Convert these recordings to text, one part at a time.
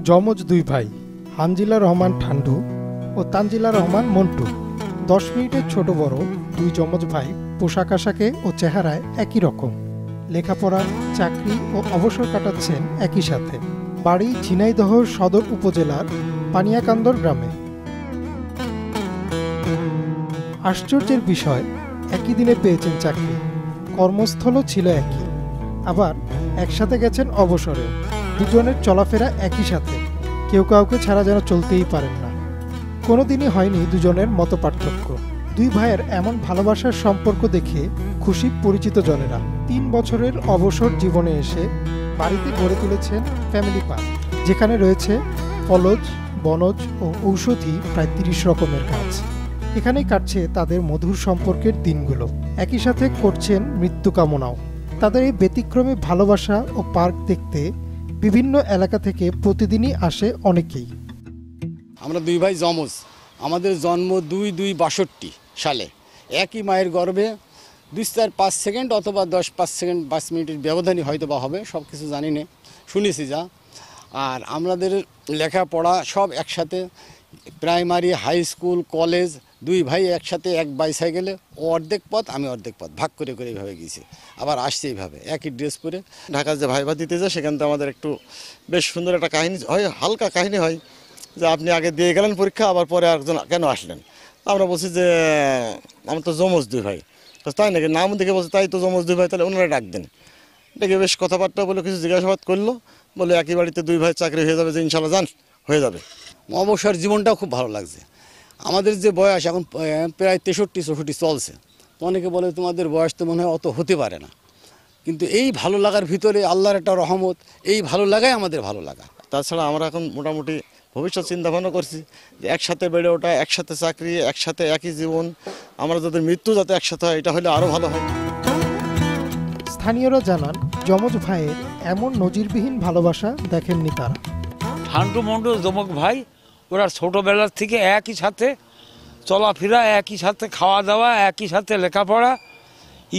যমজ দুই ভাই হানজিলা রহমান ঠান্ডু ও তানজিলা রহমান মন্টু। 10 মিনিটের ছোট বড় দুই যমজ ভাই পোশাক আশাকে ও চেহারায় একই রকম। লেখাপড়া, চাকরি ও অবসর কাটাচ্ছেন একই সাথে। বাড়ি ঝিনাইদহ সদর উপজেলার পানিয়াকান্দর গ্রামে। আশ্চর্যের বিষয়, একই দিনে পেয়েছেন চাকরি, কর্মস্থলও ছিল একই, আবার একসাথে গেছেন অবসরে। দুজনের চলাফেরা একই সাথে, কেউ কাউকে ছাড়া যেন চলতেই পারেন না। কোনোদিনই হয়নি দুজনের মত পার্থক্য। দুই ভাইয়ের এমন ভালোবাসার সম্পর্ক দেখে খুশি পরিচিত জনেরা। 3 বছরের অবসর জীবনে এসে বাড়িতে গড়ে তুলেছেন ফ্যামিলি পার্ক, যেখানে রয়েছে ফলজ, বনজ ও ঔষধি প্রায় 30 রকমের গাছ। এখানেই কাটছে তাদের মধুর সম্পর্কের দিনগুলো। একই সাথে করছেন মৃত্যু কামনাও। তাদের এই ব্যতিক্রমী ভালোবাসা ও পার্ক দেখতে বিভিন্ন এলাকা থেকে প্রতিদিনই আসে অনেকেই। আমরা দুই ভাই যমজ। আমাদের জন্ম 2/2/62 সালে। একই মায়ের গর্ভে 2-4-5 সেকেন্ড অথবা 10-5 সেকেন্ড 5 মিনিটের ব্যবধানই হয়তো বা হবে, সব কিছু জানি না, শুনেছি যা। আর আমাদের লেখাপড়া সব একসাথে, প্রাইমারি, হাই স্কুল, কলেজ, দুই ভাই একসাথে এক বাইসাইকেলে, ও অর্ধেক পথ আমি অর্ধেক পথ ভাগ করে করে এইভাবে গিয়েছি, আবার আসছে এইভাবে একই ড্রেস পরে। ঢাকার যে ভাইভা দিতে যায় সেখান থেকে আমাদের একটু বেশ সুন্দর একটা কাহিনী হয়, হালকা কাহিনী হয় যে আপনি আগে দিয়ে গেলেন পরীক্ষা, আবার পরে একজন কেন আসলেন। আমরা বলছি যে আমার তো যমজ দুই ভাই। তো তাই নাকি, নাম দেখে বলছে তাই তো যমজ দুই ভাই, তাহলে ওনারা ডাক দেন। ডেকে বেশ কথাবার্তা বলে কিছু জিজ্ঞাসাবাদ করলো, বলে একই বাড়িতে দুই ভাই চাকরি হয়ে যাবে, যে ইনশাল্লাহ যান হয়ে যাবে। অবসর জীবনটাও খুব ভালো লাগছে। আমাদের যে বয়স এখন প্রায় 63-64 চলছে, তো অনেকে বলে তোমাদের বয়স তো মনে হয় অত হতে পারে না, কিন্তু এই ভালো লাগার ভিতরে আল্লাহর একটা রহমত, এই ভালো লাগাই আমাদের ভালো লাগা। তাছাড়া আমরা এখন মোটামুটি ভবিষ্যৎ চিন্তা ভাবনা করছি যে একসাথে বেড়ে ওঠা, একসাথে চাকরি, একসাথে একই জীবন, আমরা যাদের মৃত্যু যাতে একসাথে হয়, এটা হলে আরও ভালো হয়। স্থানীয়রা জানান, যমজ ভাইয়ের এমন নজিরবিহীন ভালোবাসা দেখেননি তারা। ঠান্ডু মন্ডু যমজ ভাই, ওরা ছোটোবেলার থেকে একই সাথে চলাফেরা, একই সাথে খাওয়া দাওয়া, একই সাথে লেখাপড়া,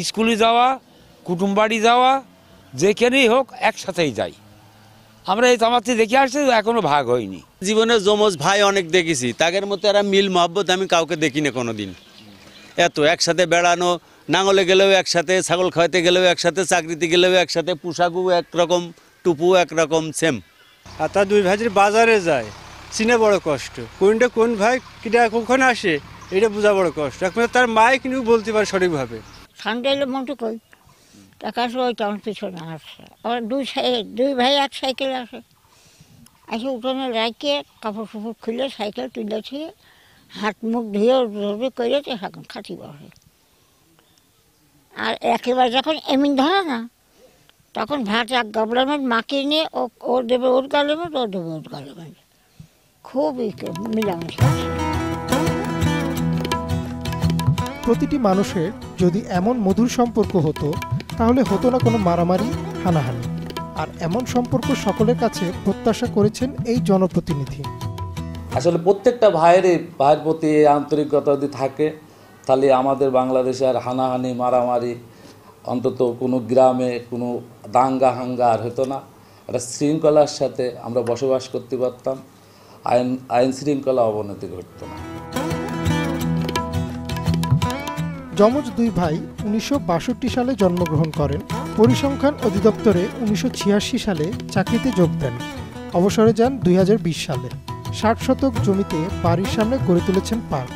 স্কুলে যাওয়া, কুটুম বাড়ি যাওয়া, যেখানেই হোক একসাথেই যাই। আমরা এই তামাতি দেখে আসছি, এখনো ভাগ হয়নি। জীবনে যমজ ভাই অনেক দেখেছি, তাদের মতো এরা মিল মহব্বত আমি কাউকে দেখি না কোনোদিন। এত একসাথে বেড়ানো, নাঙলে গেলেও একসাথে, ছাগল খাওয়াতে গেলেও একসাথে, চাকরিতে গেলেও একসাথে, পোশাকও একরকম, টুপু একরকম, সেম। আর তার দুই ভাইয়ের বাজারে যায়, চিনে বড় কষ্ট, কোনটা কোন ভাই কিটা কখন আসে এটা বোঝা বড় কষ্ট। একমাত্র তার মায় কিন্তু বলতে পারে সঠিকভাবে। ঠান্ডা এলে মন্টু কই টাকা আসে, ওই টাউন পিছনে আসছে। আবার দুই ভাই এক সাইকেলে আসে, আসে উঠোনে রাখে কাপড় ফুপড় খুলে সাইকেল তুলেছে, হাত মুখ ধুয়ে ধরে করেছে, এখন খাতি বসে। আর একেবারে যখন এমনি ধরে না, তখন ভাত এক গাবলামের মাকে নিয়ে ও দেবে ওর গালেমের, ও দেবে ওর গালেমের, খুবই মিলামেশা। প্রতিটি মানুষের যদি এমন মধুর সম্পর্ক হতো, তাহলে হতো না কোনো মারামারি, হানাহানি। আর এমন সম্পর্ক সকলের কাছে প্রত্যাশা করেছেন এই জনপ্রতিনিধি। আসলে প্রত্যেকটা ভাইয়ের প্রতি আন্তরিকতা যদি থাকে, তাহলে আমাদের বাংলাদেশে আর হানাহানি, মারামারি, অন্তত কোনো গ্রামে কোনো দাঙ্গা হাঙ্গা আর হতো না। একটা শৃঙ্খলার সাথে আমরা বসবাস করতে পারতাম, আইন শৃঙ্খলা অবনতি ঘটতো না। যমজ দুই ভাই 1962 সালে জন্মগ্রহণ করেন। পরিসংখ্যান অধিদপ্তরে 1986 সালে চাকরিতে যোগ দেন। অবসরে যান 2020 সালে। 60 শতক জমিতে বাড়ির সামনে গড়ে তুলেছেন পার্ক।